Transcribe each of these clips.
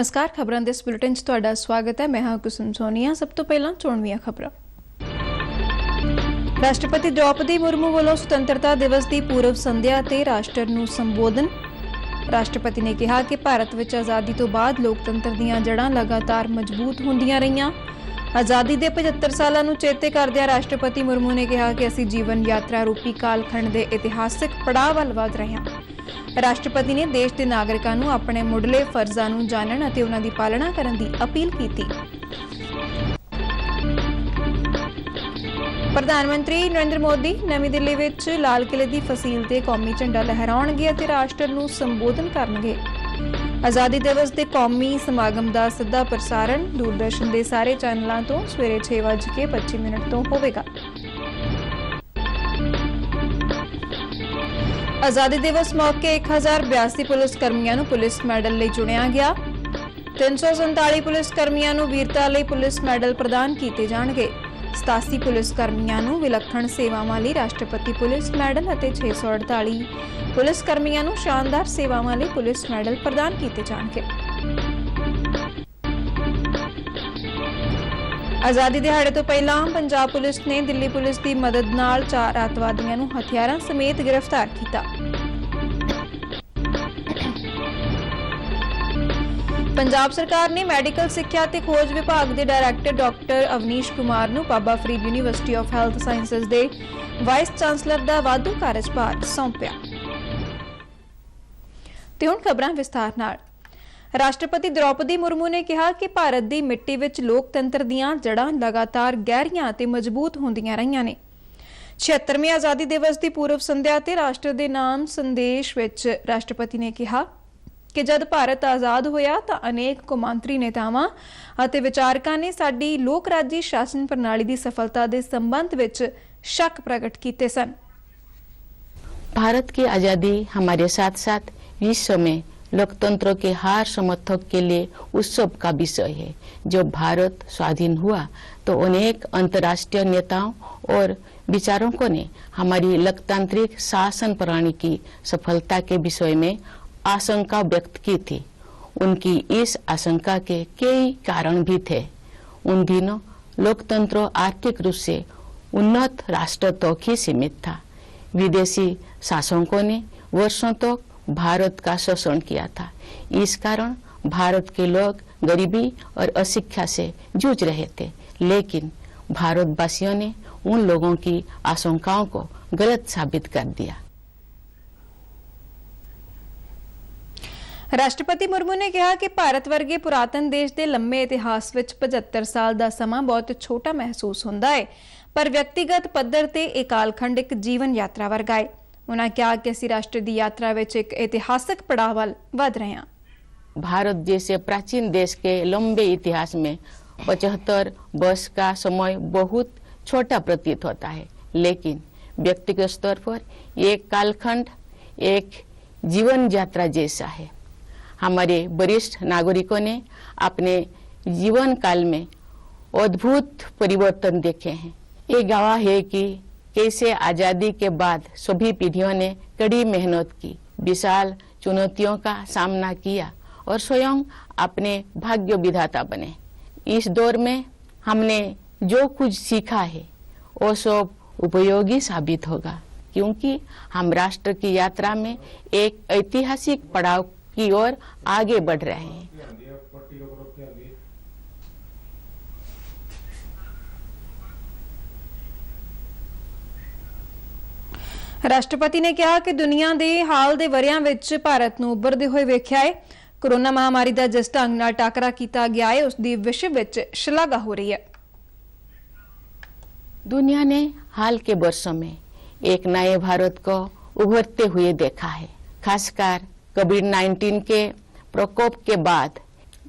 नमस्कार, खबरां दे इस बुलेटिन च तुहाडा स्वागत है। मैं हां कुसुम सोनिया। सब तो पहलां चोणवीआं खबरां। राष्ट्रपति द्रौपदी मुर्मू वालों सुतंत्रता दिवस की पूर्व संध्या ते राष्ट्र नूं संबोधन। राष्ट्रपति ने कहा कि भारत विच आज़ादी तो बाद लोकतंत्र दीआं जड़ां लगातार मजबूत होंदियां रहीआं। आज़ादी दे 75 सालां नूं चेते करदिआं राष्ट्रपति मुर्मू ने कहा कि असीं जीवन यात्रा रूपी कालखंड दे इतिहासिक पड़ाव वल वध रहे हां। राष्ट्रपति ने देश के नागरिकों को अपने मुढ़ले फर्जां नूं जानन अते उन्हां दी पालना करन दी अपील की। प्रधानमंत्री नरेंद्र मोदी नवी दिल्ली विच लाल किले की फसील ते कौमी झंडा लहराउणगे अते राष्ट्र नूं संबोधन करनगे। आज़ादी दिवस के कौमी समागम का सीधा प्रसारण दूरदर्शन के सारे चैनलों तो सवेरे 6:25 तो होवेगा। आज़ादी दिवस मौके 1082 पुलिस कर्मियों को पुलिस मैडल लिए चुनिया गया। 347 पुलिस कर्मियों को वीरता लिए पुलिस मैडल प्रदान किए जाएंगे। 87 पुलिस कर्मियों को विलक्षण सेवावां लिए राष्ट्रपति पुलिस मैडल और 648 पुलिस कर्मियों को शानदार सेवावां लिए पुलिस मैडल प्रदान किए जाएंगे। आज़ादी दिहाड़े तो पहला पंजाब पुलिस ने दिल्ली पुलिस की मदद नाल 4 अतवादियों को हथियारों समेत गिरफ्तार किया। पंजाब सरकार ने मैडिकल सिक्ख्या ते खोज विभाग के डायरैक्टर डॉक्टर अवनीश कुमार नूं Baba Farid university of health sciences के वाइस चांसलर का वाधू कार्यभार सौंपिया। ते हुण खबरां विस्तार नाल। राष्ट्रपति द्रौपदी मुर्मू ने कहा कि भारत की मिट्टी विच लोकतंत्र दीआं जड़ां लगातार गहरियां ते मजबूत होंदियां रहीआं ने। 76वें आज़ादी दिवस की पूर्व संध्या ते राष्ट्र दे नाम संदेश विच राष्ट्रपति ने कहा कि जद भारत आज़ाद होया तां अनेक कौमांतरी नेतावां अते विचारकां ने साडी लोक राजी शासन प्रणाली की सफलता के संबंध विच शक प्रगट किए सन। भारत की आज़ादी हमारे साथ साथ विश्व में लोकतंत्र के हर समर्थक के लिए उत्सव का विषय है। जब भारत स्वाधीन हुआ तो अनेक अंतर्राष्ट्रीय नेताओं और विचारकों ने हमारी लोकतांत्रिक शासन प्रणाली की सफलता के विषय में आशंका व्यक्त की थी। उनकी इस आशंका के कई कारण भी थे। उन दिनों लोकतंत्र आर्थिक रूप से उन्नत राष्ट्र तक ही सीमित था। विदेशी शासकों ने वर्षों तक भारत का शोषण किया था। इस कारण भारत के लोग गरीबी और अशिक्षा से जूझ रहे थे, लेकिन भारतवासियों ने उन लोगों की आशंकाओं को गलत साबित कर दिया। राष्ट्रपति मुर्मू ने कहा कि भारत वर्गे पुरातन देश के लंबे इतिहास विच 75 साल का समा बहुत छोटा महसूस होता है, पर व्यक्तिगत पद्धर ते एक कालखंड एक जीवन यात्रा वर्गा है। उन्होंने कहा कि असीं राष्ट्र की यात्रा विच एक ऐतिहासिक पड़ाव वल वध रहे हैं। भारत जैसे प्राचीन देश के लंबे इतिहास में 75 वर्ष का समय बहुत छोटा प्रतीत होता है, लेकिन व्यक्तिगत स्तर पर एक कालखंड एक जीवन यात्रा जैसा है। हमारे वरिष्ठ नागरिकों ने अपने जीवन काल में अद्भुत परिवर्तन देखे हैं। ये गवाह है कि कैसे आजादी के बाद सभी पीढ़ियों ने कड़ी मेहनत की, विशाल चुनौतियों का सामना किया और स्वयं अपने भाग्य विधाता बने। इस दौर में हमने जो कुछ सीखा है वो सब उपयोगी साबित होगा, क्योंकि हम राष्ट्र की यात्रा में एक ऐतिहासिक पड़ाव की ओर आगे बढ़ रहे हैं। राष्ट्रपति ने कहा कि दुनिया के हाल के वरियां विच भारत नूं उभरदे होए वेख्या है। कोरोना महामारी का जिस ढंग नाल टाकरा किया गया है उसकी विश्व विच शलाघा हो रही है। दुनिया ने हाल के वर्षों में एक नए भारत को उभरते हुए देखा है। खासकर कोविड-19 के प्रकोप के बाद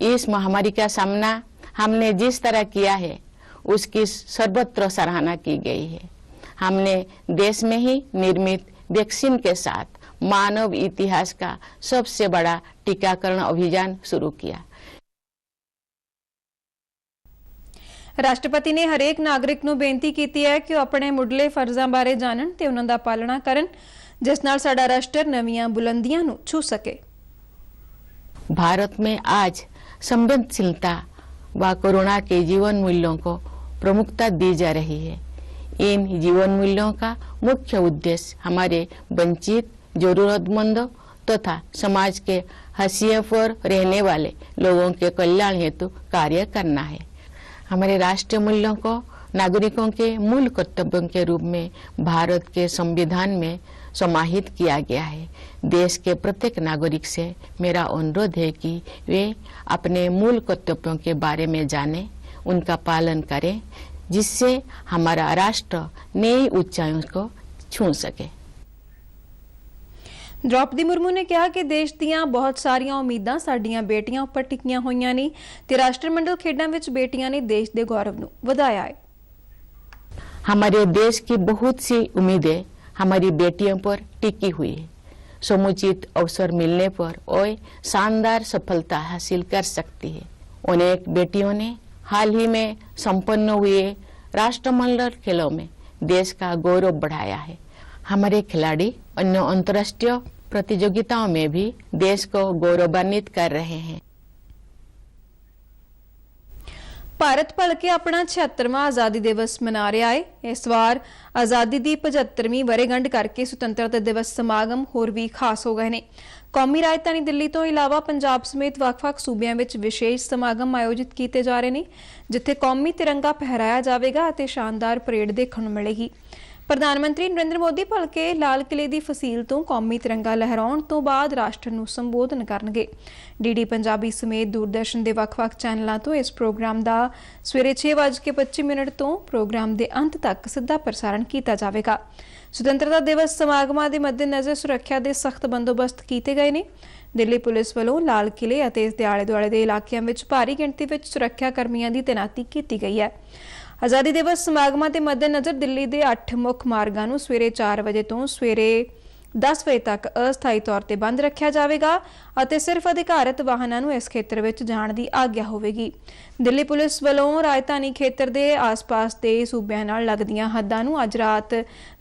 इस महामारी का सामना हमने जिस तरह किया है उसकी सर्वत्र सराहना की गई है। हमने देश में ही निर्मित वैक्सीन के साथ मानव इतिहास का सबसे बड़ा टीकाकरण अभियान शुरू किया। राष्ट्रपति ने हरेक नागरिक नूं बेनती की है कि अपने मुढ़ले फर्जां बारे जानन ते उन्हां दा पालना करन, जिस नाल साडा राष्ट्र नवीं बुलंदियां नूं छू सके। भारत में आज संवेदनशीलता व करुणा के जीवन मूल्यों को प्रमुखता दी जा रही है। इन जीवन मूल्यों का मुख्य उद्देश्य हमारे वंचित, जरूरतमंदों तथा समाज के हाशिए पर रहने वाले लोगों के कल्याण हेतु कार्य करना है। हमारे राष्ट्रीय मूल्यों को नागरिकों के मूल कर्तव्यों के रूप में भारत के संविधान में समाहित किया गया है। देश के प्रत्येक नागरिक से मेरा अनुरोध है कि वे अपने मूल कर्तव्यों के बारे में जानें, उनका पालन करें, जिससे हमारा राष्ट्र नई ऊंचाइयों को छू सके। द्रौपदी मुर्मू ने कहा कि देश दीयां बहुत सारियां उम्मीदां साडीਆਂ बेटियां ਉੱਪਰ ਟਿਕੀਆਂ ਹੋਈਆਂ ਨੇ ਤੇ ਰਾਸ਼ਟਰਮੰਡਲ ਖੇਡਾਂ ਵਿੱਚ बेटियां ने देश के गौरव ਨੂੰ ਵਧਾਇਆ है। हमारे देश की बहुत सी उम्मीदें हमारी बेटियों पर टिकी हुई है। समुचित अवसर मिलने पर वे शानदार सफलता हासिल कर सकती है। अनेक बेटियों ने हाल ही में संपन्न हुए राष्ट्रमंडल खेलों में देश का गौरव बढ़ाया है। हमारे खिलाड़ी अन्य अंतर्राष्ट्रीय प्रतियोगिताओं में भी देश को गौरवान्वित कर रहे हैं। ਭਾਰਤ ਭਲਕੇ ਆਪਣਾ 76ਵਾਂ ਆਜ਼ਾਦੀ ਦਿਵਸ ਮਨਾ ਰਿਹਾ ਹੈ। ਇਸ ਵਾਰ ਆਜ਼ਾਦੀ ਦੀ 75ਵੀਂ ਵਰ੍ਹੇਗੰਢ ਕਰਕੇ ਸੁਤੰਤਰਤਾ ਦਿਵਸ ਸਮਾਗਮ ਹੋਰ ਵੀ ਖਾਸ ਹੋ ਗਏ ਨੇ। ਕੌਮੀ ਰਾਜਧਾਨੀ ਦਿੱਲੀ ਤੋਂ ਇਲਾਵਾ ਪੰਜਾਬ ਸਮੇਤ ਵੱਖ-ਵੱਖ ਸੂਬਿਆਂ ਵਿੱਚ ਵਿਸ਼ੇਸ਼ ਸਮਾਗਮ ਆਯੋਜਿਤ ਕੀਤੇ ਜਾ ਰਹੇ ਨੇ, ਜਿੱਥੇ ਕੌਮੀ ਤਿਰੰਗਾ ਫਹਿਰਾਇਆ ਜਾਵੇਗਾ ਅਤੇ ਸ਼ਾਨਦਾਰ ਪਰੇਡ ਦੇਖਣ ਨੂੰ ਮਿਲੇਗੀ। ਪ੍ਰਧਾਨ ਮੰਤਰੀ ਨਰਿੰਦਰ ਮੋਦੀ ਭਲਕੇ ਲਾਲ ਕਿਲੇ ਦੀ ਫਸੀਲ ਤੋਂ ਕੌਮੀ ਤਿਰੰਗਾ ਲਹਿਰਾਉਣ ਤੋਂ ਬਾਅਦ ਰਾਸ਼ਟਰ ਨੂੰ ਸੰਬੋਧਨ ਕਰਨਗੇ। ਡੀਡੀ ਪੰਜਾਬੀ ਸਮੇਤ ਦੂਰਦਰਸ਼ਨ ਦੇ ਵੱਖ-ਵੱਖ ਚੈਨਲਾਂ ਤੋਂ ਇਸ ਪ੍ਰੋਗਰਾਮ ਦਾ ਸਵੇਰੇ 6:25 ਤੋਂ ਪ੍ਰੋਗਰਾਮ ਦੇ ਅੰਤ ਤੱਕ ਸਿੱਧਾ ਪ੍ਰਸਾਰਣ ਕੀਤਾ ਜਾਵੇਗਾ। ਸੁਤੰਤਰਤਾ ਦਿਵਸ ਸਮਾਗਮਾਂ ਦੇ ਮੱਦੇਨਜ਼ਰ ਸੁਰੱਖਿਆ ਦੇ ਸਖਤ ਬੰਦੋਬਸਤ ਕੀਤੇ ਗਏ ਨੇ। ਦਿੱਲੀ ਪੁਲਿਸ ਵੱਲੋਂ ਲਾਲ ਕਿਲੇ ਅਤੇ ਇਸ ਦੇ ਆਲੇ-ਦੁਆਲੇ ਦੇ ਇਲਾਕਿਆਂ ਵਿੱਚ ਭਾਰੀ ਗਿਣਤੀ ਵਿੱਚ ਸੁਰੱਖਿਆ ਕਰਮੀਆਂ ਦੀ ਤੈਨਾਤੀ ਕੀਤੀ ਗਈ ਹੈ। ਆਜ਼ਾਦੀ ਦਿਵਸ ਸਮਾਗਮਾਂ ਦੇ ਮੱਦੇਨਜ਼ਰ ਦਿੱਲੀ ਦੇ 8 ਮੁੱਖ ਮਾਰਗਾਂ ਨੂੰ ਸਵੇਰੇ 4 ਵਜੇ ਤੋਂ ਸਵੇਰੇ 10 ਵਜੇ ਤੱਕ ਅਸਥਾਈ ਤੌਰ ਤੇ ਬੰਦ ਰੱਖਿਆ ਜਾਵੇਗਾ ਅਤੇ ਸਿਰਫ ਅਧਿਕਾਰਤ ਵਾਹਨਾਂ ਨੂੰ ਇਸ ਖੇਤਰ ਵਿੱਚ ਜਾਣ ਦੀ ਆਗਿਆ ਹੋਵੇਗੀ। ਦਿੱਲੀ ਪੁਲਿਸ ਵੱਲੋਂ ਰਾਜਧਾਨੀ ਖੇਤਰ ਦੇ ਆਸ-ਪਾਸ ਦੇ ਸੂਬਿਆਂ ਨਾਲ ਲੱਗਦੀਆਂ ਹੱਦਾਂ ਨੂੰ ਅੱਜ ਰਾਤ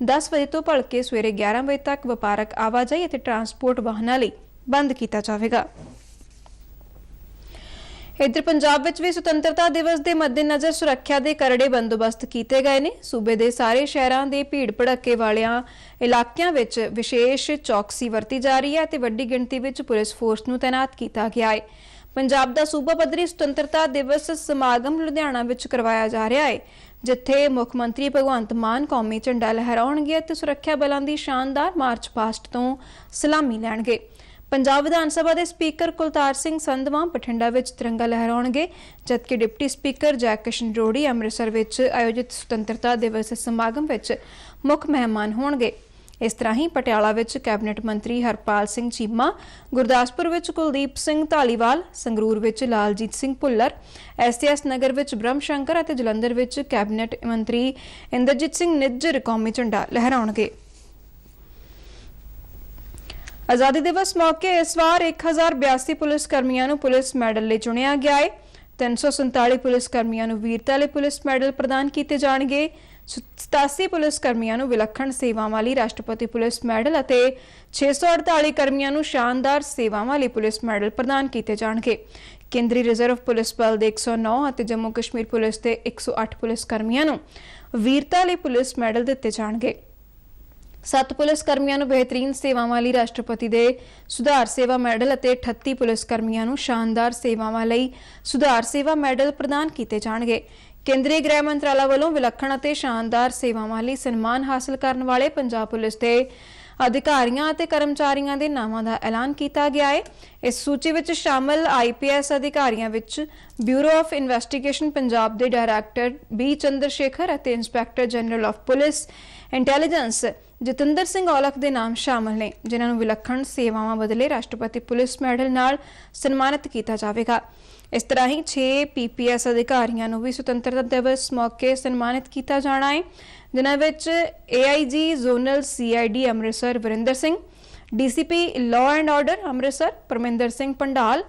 10 ਵਜੇ ਤੋਂ ਭਲਕੇ ਸਵੇਰੇ 11 ਵਜੇ ਤੱਕ ਵਪਾਰਕ ਆਵਾਜਾਈ ਅਤੇ ਟਰਾਂਸਪੋਰਟ ਵਾਹਨਾਂ ਲਈ ਬੰਦ ਕੀਤਾ ਜਾਵੇਗਾ। इधर पंजाब विच भी सुतंत्रता दिवस के मद्देनज़र सुरक्षा के करड़े बंदोबस्त किए गए हैं। सूबे के सारे शहरों के भीड़ भड़के वाले इलाकों में विशेष चौकसी वरती जा रही है, वड्डी गिणती में पुलिस फोर्स नूं तैनात किया गया है। पंजाब का सूबा पद्धरी सुतंत्रता दिवस समागम लुधियाना विच करवाया जा रहा है, जिथे मुख मंत्री भगवंत मान कौमी झंडा लहराउणगे ते सुरक्षा बलों की शानदार मार्च पास्ट तो सलामी लैणगे। पंजाब विधान सभा के स्पीकर कुलतार सिंह संधवा बठिंडा में तिरंगा लहराउणगे, जबकि डिप्टी स्पीकर जय किशन रोड़ी अमृतसर में आयोजित सुतंत्रता दिवस समागम में मुख मेहमान होणगे। इस तरह ही पटियाला में कैबिनेट मंत्री हरपाल सिंह चीमा, गुरदासपुर में कुलदीप सिंह धालीवाल, संगरूर में लालजीत सिंह भुल्लर, SS नगर में ब्रह्म शंकर और जलंधर में कैबिनेट मंत्री इंद्रजीत सिंह निज्जर कौमी झंडा लहराउणगे। आजादी दिवस मौके इस बार 1082 पुलिस कर्मियों को पुलिस मैडल लिए चुनिया गया है। 347 पुलिस कर्मियों को वीरता लिए पुलिस मैडल प्रदान किए जाएंगे। 87 पुलिस कर्मियों को विलक्षण सेवावां वाली राष्ट्रपति पुलिस मैडल और 648 कर्मियों को शानदार सेवावां वाली पुलिस मैडल प्रदान किए जाएंगे। केंद्रीय रिजर्व पुलिस बल के 109 और जम्मू कश्मीर पुलिस के 108 पुलिस कर्मियों को वीरता लिए पुलिस मैडल दिए जाएंगे। 7 पुलिस कर्मियों को बेहतरीन सेवावां वाली राष्ट्रपति दे सुधार सेवा मैडल और 38 पुलिस कर्मियों को शानदार सेवावां लई सुधार सेवा मैडल प्रदान किए जाएंगे। केंद्रीय गृह मंत्रालय वालों विलक्षण और शानदार सेवावां लई सन्मान हासिल करने वाले पंजाब पुलिस के अधिकारियों और कर्मचारियों के नामां दा ऐलान किया गया है। इस सूची में शामिल IPS अधिकारियों विच ब्यूरो ऑफ इन्वेस्टिगेशन पंजाब के डायरैक्टर B चंद्रशेखर और inspector general of police intelligence Jatinder Singh Aulakh के नाम शामिल ने, जिन्होंने विलक्षण सेवावां बदले राष्ट्रपति पुलिस मैडल नाल सन्मानित किया जाएगा। इस तरह ही 6 PPS अधिकारियों को भी सुतंत्रता दिवस मौके सन्मानित किया जाना है, जिन्हां विच AIG zonal CID Amritsar Varinder Singh, DCP law and order Amritsar Parminder Singh Pandal,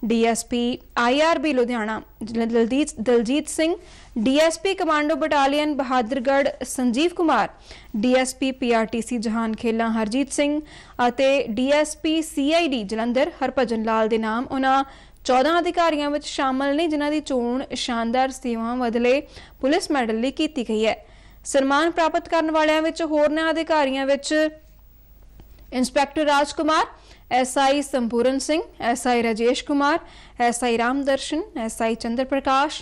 DSP IRB Ludhiana Daljit Singh, DSP commando battalion Bahadurgarh Sanjeev Kumar, DSP PRTC जहान खेला हरजीत सिंह और DSP CID जलंधर हरभजन लाल के नाम उन्होंने 14 ਅਧਿਕਾਰੀਆਂ ਵਿੱਚ ਸ਼ਾਮਲ ਨੇ ਜਿਨ੍ਹਾਂ ਦੀ ਚੋਣ ਸ਼ਾਨਦਾਰ ਸੇਵਾਵਾਂ ਬਦਲੇ ਪੁਲਿਸ ਮੈਡਲ ਲਈ ਕੀਤੀ ਗਈ ਹੈ। ਸਨਮਾਨ ਪ੍ਰਾਪਤ ਕਰਨ ਵਾਲਿਆਂ ਵਿੱਚ ਹੋਰਨਾਂ ਅਧਿਕਾਰੀਆਂ ਵਿੱਚ ਇੰਸਪੈਕਟਰ ਰਾਜ ਕੁਮਾਰ, SI ਸੰਪੂਰਨ Singh, SI Rajesh Kumar, SI Ramdarshan, SI चंद्र प्रकाश,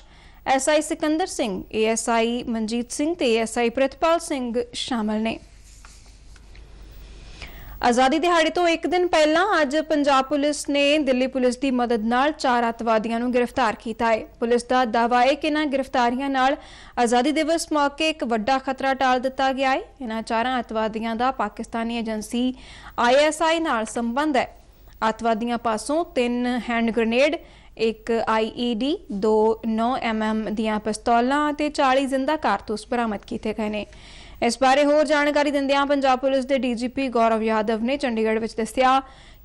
SI सिकंदर सिंह, ASI मनजीत सिंह ते ASI प्रितपाल सिंह शामिल ने। आज़ादी दिहाड़े तो एक दिन पहला अज पंजाब पुलिस ने दिल्ली पुलिस की मदद नाल 4 अतवादियों को गिरफ्तार किया है। पुलिस का दावा है कि इन्हां गिरफ्तारियों नाल आज़ादी दिवस मौके एक वड्डा खतरा टाल दिता गया है। इन्हां 4 अतवादियों का पाकिस्तानी एजेंसी ISI नाल संबंध है। अतवादियों पासों 3 हैंड ग्रेनेड, एक IED, 2 9mm दियां पिस्तौलां ते 40 जिंदा कारतूस बरामद किए गए हैं। इस बारे होर जानकारी दिंदियां पंजाब पुलिस के DGP गौरव यादव ने चंडीगढ़ में दस्सिया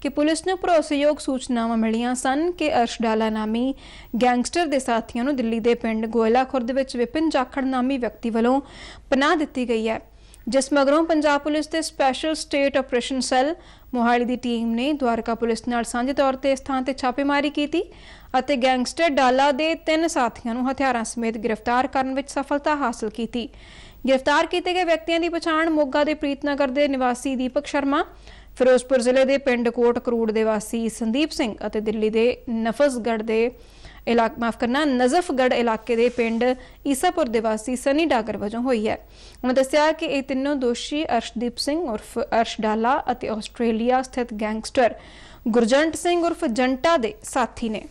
कि पुलिस ने भरोसेयोग सूचनावां मिलियां सन कि अर्श डाला नामी गैंगस्टर के साथियों को दिल्ली के पिंड गोयला खुर्द विच विपिन जाखड़ नामी व्यक्ति वालों पनाह दी गई है, जिस मगरों पंजाब पुलिस के special state operation cell Mohali की टीम ने द्वारका पुलिस नाल सांझे तौर पर इस थां ते छापेमारी की अते गैंगस्टर डाला के 3 साथियों को हथियारों समेत गिरफ्तार करने में सफलता हासिल की। गिरफ्तार किए गए व्यक्तियों की पछाण मोगा के प्रीतनगर के निवासी दीपक शर्मा, फिरोजपुर जिले के पिंड कोट करूड़ के वासी संदीप सिंह और दिल्ली के नजफगढ़ इलाके के पिंड ईसापुर के वासी सनी डागर वजों हुई है। उन्होंने दस्सिया कि ये तीनों दोषी अर्शदीप सिंह उर्फ अर्श डाला और आस्ट्रेलिया स्थित गैंगस्टर गुरजंट सिंह उर्फ जंटा के साथी ने।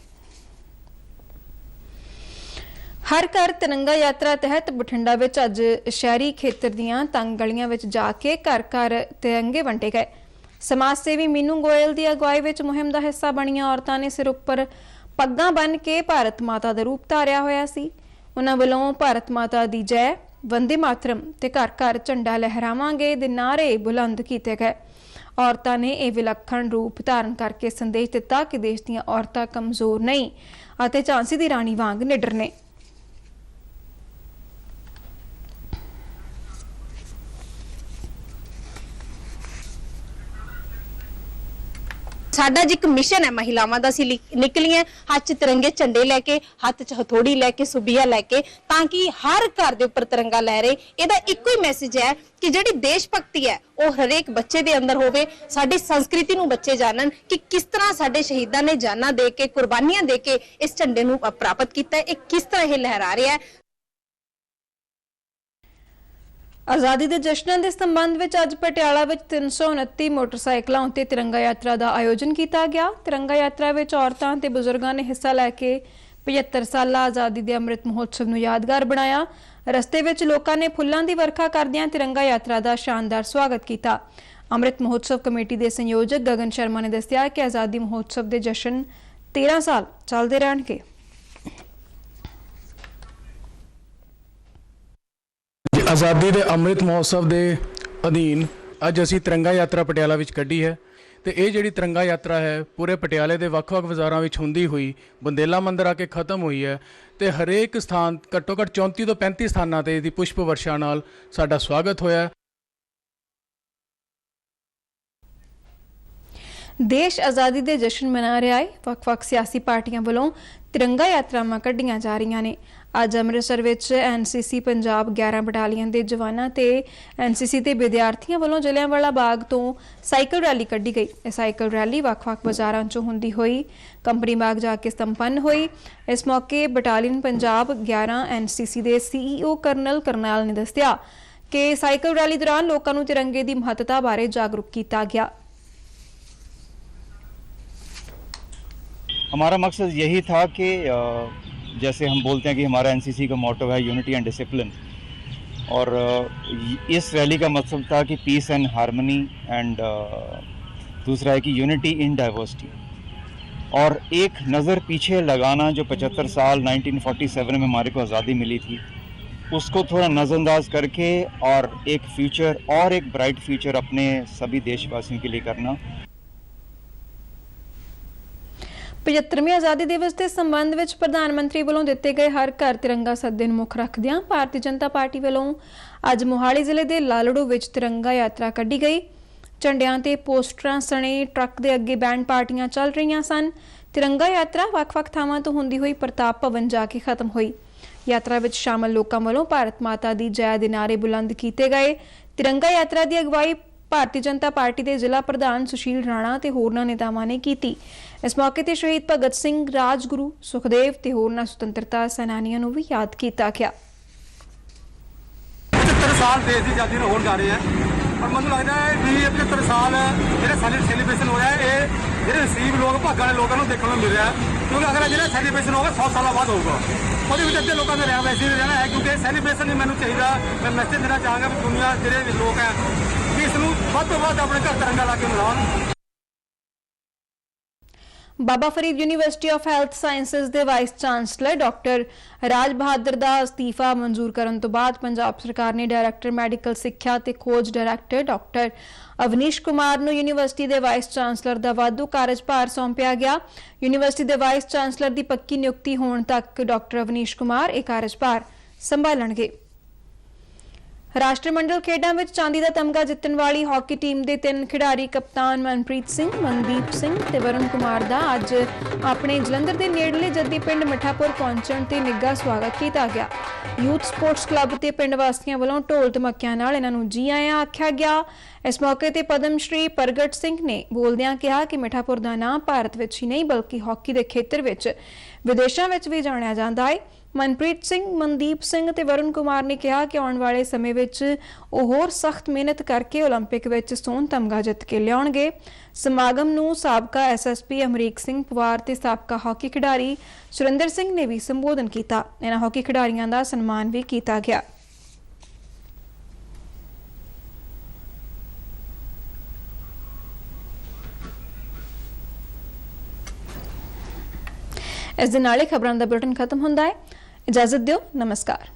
हर घर तिरंगा यात्रा तहत बठिंडा विच अज शहरी खेतर दीआं तंग गलियां विच जाके घर घर तिरंगे वंडे गए। समाज सेवी मीनू गोयल की अगवाई विच मुहिम का हिस्सा बणियां औरतां ने सिर उपर पग्गां बन के भारत माता का रूप धारिया होया सी। उन्हां वल्लों भारत माता दी जय, वंदे मातरम ते घर घर झंडा लहरावांगे दे नारे बुलंद किए गए। औरतां ने यह विलक्षण रूप धारण करके संदेश दिता कि देश दीआं औरतां कमजोर नहीं अते झांसी दी राणी वांग निडर ने। साडा जिक मिशन है महिलावां दा, असीं निकलियां हाथ च तिरंगे झंडे लैके, हाथ च हथौड़ी लैके, सुबिया लैके, ताकि हर घर दे उपर तिरंगा लहरे। इहदा इक्को ही मैसेज है कि जिहड़ी देश भगती है वो हरेक बच्चे दे अंदर होवे। साडी संस्कृति नूं बच्चे जानन कि किस तरह साडे शहीदां ने जाना दे के, कुर्बानियां दे के इस झंडे नूं प्राप्त कीता है, किस तरह ये लहरा रहा है। आज़ादी के जश्न के संबंध में अज पटियाला में 329 मोटरसाइकिलों उत्ते तिरंगा यात्रा का आयोजन किया गया। तिरंगा यात्रा में औरतां ते बुजुर्गों ने हिस्सा लैके 75 साल आज़ादी के अमृत महोत्सव को यादगार बनाया। रस्ते में लोगों ने फुलों की वर्खा करदियां तिरंगा यात्रा का शानदार स्वागत किया। अमृत महोत्सव कमेटी के संयोजक गगन शर्मा ने दस्सिया कि आज़ादी महोत्सव के जश्न 13 साल चलते रहणगे। आज़ादी के अमृत महोत्सव के अधीन अज असी तिरंगा यात्रा पटियाला विच कड्ढी है तो ये जिहड़ी तिरंगा यात्रा है पूरे पटियाले के ਵੱਖ-ਵੱਖ बाज़ारों में हुंदी हुई बंदेला मंदिर आके खत्म हुई है तो हरेक स्थान घट्टो घट्ट 34 तो 35 स्थानों पर इसकी पुष्प वर्षा नाल साडा स्वागत होया। देश आज़ादी के जश्न मना रहा है। ਵੱਖ-ਵੱਖ सियासी पार्टियां वालों तिरंगा यात्रावां कढ़ियां जा रही ने। अज अमृतसर विच NCC पंजाब 11 बटालियन के जवानों ते NCC के विद्यार्थियों वालों जलियांवाला बाग तो साइकिल रैली कढ़ी गई। यह साइकिल रैली ਵੱਖ-ਵੱਖ बाज़ारों चों हुंदी हुई कंपनी बाग जाके संपन्न हुई। इस मौके बटालियन पंजाब 11 NCC के CEO कर्नल करनाल ने दस्सिया कि साइकिल रैली दौरान लोगों को तिरंगे की महत्ता बारे जागरूक किया गया। हमारा मकसद यही था कि जैसे हम बोलते हैं कि हमारा NCC का मोटो है यूनिटी एंड डिसिप्लिन, और इस रैली का मकसद था कि पीस एंड हारमनी एंड दूसरा है कि यूनिटी इन डाइवर्सिटी, और एक नज़र पीछे लगाना जो 75 साल 1947 में हमारे को आज़ादी मिली थी उसको थोड़ा नज़रअंदाज करके और एक फ्यूचर और एक ब्राइट फ्यूचर अपने सभी देशवासियों के लिए करना। 75वें आज़ादी दिवस के संबंध में प्रधानमंत्री वालों दिते गए हर घर तिरंगा सदे नूं मुख रखदियां भारतीय जनता पार्टी वालों अज मोहाली जिले के लालड़ू विच तिरंगा यात्रा कढ़ी गई। झंडियां ते पोस्टरां सने ट्रक के अगे बैंड पार्टियां चल रही सन। तिरंगा यात्रा ਵੱਖ-ਵੱਖ ਥਾਵਾਂ ਤੋਂ ਹੁੰਦੀ ਹੋਈ ਪ੍ਰਤਾਪ ਭਵਨ ਜਾ ਕੇ ਖਤਮ ਹੋਈ। यात्रा ਵਿੱਚ ਸ਼ਾਮਲ ਲੋਕਾਂ ਵੱਲੋਂ ਭਾਰਤ ਮਾਤਾ ਦੀ ਜੈ ਦੇ ਨਾਅਰੇ ਬੁਲੰਦ ਕੀਤੇ ਗਏ। तिरंगा यात्रा ਦੀ ਅਗਵਾਈ ਭਾਰਤੀ ਜਨਤਾ ਪਾਰਟੀ ਦੇ ਜ਼ਿਲ੍ਹਾ ਪ੍ਰਧਾਨ ਸੁਸ਼ੀਲ ਰਾਣਾ ਤੇ ਹੋਰਨਾਂ ਨੇਤਾਵਾਂ ਨੇ ਕੀਤੀ। ਇਸ ਮੌਕੇ ਤੇ ਸ਼ਹੀਦ ਭਗਤ ਸਿੰਘ, ਰਾਜਗੁਰੂ, ਸੁਖਦੇਵ ਤੇ ਹੋਰਨਾਂ ਸੁਤੰਤਰਤਾ ਸੈਨਾਨੀਆਂ ਨੂੰ ਵੀ ਯਾਦ ਕੀਤਾ ਗਿਆ। 75 ਸਾਲ ਦੇਸ਼ ਦੀ ਆਜ਼ਾਦੀ ਨੂੰ ਹੋਣ ਜਾ ਰਹੇ ਹੈ ਪਰ ਮੈਨੂੰ ਲੱਗਦਾ ਹੈ ਵੀ 75 ਸਾਲ ਜਿਹੜੇ ਸਾਡੇ ਸੈਲੀਬ੍ਰੇਸ਼ਨ ਹੋ ਰਿਹਾ ਹੈ ਇਹ ਜਿਹੜੇ ਨਸੀਬ ਲੋਕ ਭਾਗਾਂ ਵਾਲੇ ਲੋਕਾਂ ਨੂੰ ਦੇਖਣ ਨੂੰ ਮਿਲ ਰਿਹਾ ਕਿਉਂਕਿ ਅਗਲਾ ਜਿਹੜਾ ਸੈਲੀਬ੍ਰੇਸ਼ਨ ਹੋਗਾ 100 ਸਾਲਾਂ ਬਾਅਦ ਹੋਊਗਾ ਉਹਦੇ ਵਿੱਚ ਅੱਧੇ ਲੋਕਾਂ ਦਾ ਰਹਿਣਾ ਵੈਸੇ ਹੀ ਰਹਿਣਾ ਹੈ ਕਿਉਂਕਿ ਸੈਲੀਬ੍ਰੇਸ਼ਨ ਨਹੀਂ ਮੈਨੂੰ ਚਾਹੀਦਾ। ਮੈਂ ਮੈਸੇਜ ਦੇਣਾ ਚਾਹਾਂਗਾ ਵੀ ਦੁਨੀਆ ਜਿਹੜੇ ਲੋਕ ਹੈ ਕਿ ਇਸ ਨੂੰ ਵੱਧ ਤੋਂ ਵੱਧ ਆਪਣੇ ਘਰ ਤਿਰੰਗਾ ਲਾ ਕੇ ਮਨਾਉਣ। Baba Farid university of health sciences ਦੇ vice chancellor doctor Raj Bahadur ਦਾ ਅਸਤੀਫਾ ਮਨਜ਼ੂਰ ਕਰਨ ਤੋਂ ਬਾਅਦ ਪੰਜਾਬ ਸਰਕਾਰ ਨੇ ਡਾਇਰੈਕਟਰ ਮੈਡੀਕਲ ਸਿੱਖਿਆ ਤੇ ਖੋਜ ਡਾਇਰੈਕਟਰ ਡਾਕਟਰ ਅਵਨੀਸ਼ ਕੁਮਾਰ ਨੂੰ ਯੂਨੀਵਰਸਿਟੀ ਦੇ ਵਾਈਸ ਚਾਂਸਲਰ ਦਾ ਵਾਧੂ ਕਾਰਜਭਾਰ ਸੌਂਪਿਆ ਗਿਆ। ਯੂਨੀਵਰਸਿਟੀ ਦੇ ਵਾਈਸ ਚਾਂਸਲਰ ਦੀ ਪੱਕੀ ਨਿਯੁਕਤੀ ਹੋਣ ਤੱਕ ਡਾਕਟਰ ਅਵਨੀਸ਼ ਕੁਮਾਰ ਇਹ ਕਾਰਜਭਾਰ ਸੰਭਾਲਣਗੇ। ਰਾਸ਼ਟਰਮੰਡਲ ਖੇਡਾਂ ਵਿੱਚ ਚਾਂਦੀ ਦਾ ਤਮਗਾ ਜਿੱਤਣ ਵਾਲੀ ਹਾਕੀ ਟੀਮ ਦੇ 3 ਖਿਡਾਰੀ ਕਪਤਾਨ ਮਨਪ੍ਰੀਤ ਸਿੰਘ, ਮਨਦੀਪ ਸਿੰਘ ਤੇ ਵਰੁਣ ਕੁਮਾਰ ਦਾ ਅੱਜ ਆਪਣੇ ਜਲੰਧਰ ਦੇ ਨੇੜਲੇ ਜੱਦੀ ਪਿੰਡ ਮਿੱਠਾਪੁਰ ਪਹੁੰਚਣ ਤੇ ਨਿੱਘਾ ਸਵਾਗਤ ਕੀਤਾ ਗਿਆ। ਯੂਥ ਸਪੋਰਟਸ ਕਲੱਬ ਤੇ ਪਿੰਡ ਵਾਸੀਆਂ ਵੱਲੋਂ ਢੋਲ ਧਮੱਕਿਆਂ ਨਾਲ ਇਹਨਾਂ ਨੂੰ ਜੀ ਆਇਆਂ ਆਖਿਆ ਗਿਆ। ਇਸ ਮੌਕੇ ਤੇ ਪਦਮ ਸ਼੍ਰੀ ਪ੍ਰਗਟ ਸਿੰਘ ਨੇ ਬੋਲਦਿਆਂ ਕਿਹਾ ਕਿ ਮਿੱਠਾਪੁਰ ਦਾ ਨਾਂ ਭਾਰਤ ਵਿੱਚ ਹੀ ਨਹੀਂ ਬਲਕਿ ਹਾਕੀ ਦੇ ਖੇਤਰ ਵਿੱਚ ਵਿਦੇਸ਼ਾਂ ਵਿੱਚ ਵੀ ਜਾਣਿਆ ਜਾਂਦਾ ਹੈ। ਮਨਪ੍ਰੀਤ ਸਿੰਘ, ਮਨਦੀਪ ਸਿੰਘ ਤੇ ਵਰੁਣ ਕੁਮਾਰ ਨੇ ਕਿਹਾ ਕਿ ਆਉਣ ਵਾਲੇ ਸਮੇਂ ਵਿੱਚ ਉਹ ਹੋਰ ਸਖਤ ਮਿਹਨਤ ਕਰਕੇ ਓਲੰਪਿਕ ਵਿੱਚ ਸੋਨ ਤਮਗਾ ਜਿੱਤ ਕੇ ਲਿਆਉਣਗੇ। ਸਮਾਗਮ ਨੂੰ ਸਾਬਕਾ ਐਸਐਸਪੀ ਅਮਰੀਕ ਸਿੰਘ ਪਵਾਰ ਤੇ ਸਾਬਕਾ ਹਾਕੀ ਖਿਡਾਰੀ ਸੁਰਿੰਦਰ ਸਿੰਘ ਨੇ ਵੀ ਸੰਬੋਧਨ ਕੀਤਾ। ਇਹਨਾਂ ਹਾਕੀ ਖਿਡਾਰੀਆਂ ਦਾ ਸਨਮਾਨ ਵੀ ਕੀਤਾ ਗਿਆ। ਇਸ ਦੇ ਨਾਲ ਹੀ ਖਬਰਾਂ ਦਾ ਬੁਲੇਟਿਨ ਖਤਮ ਹੁੰਦਾ ਹੈ। इजाजत दियो, नमस्कार।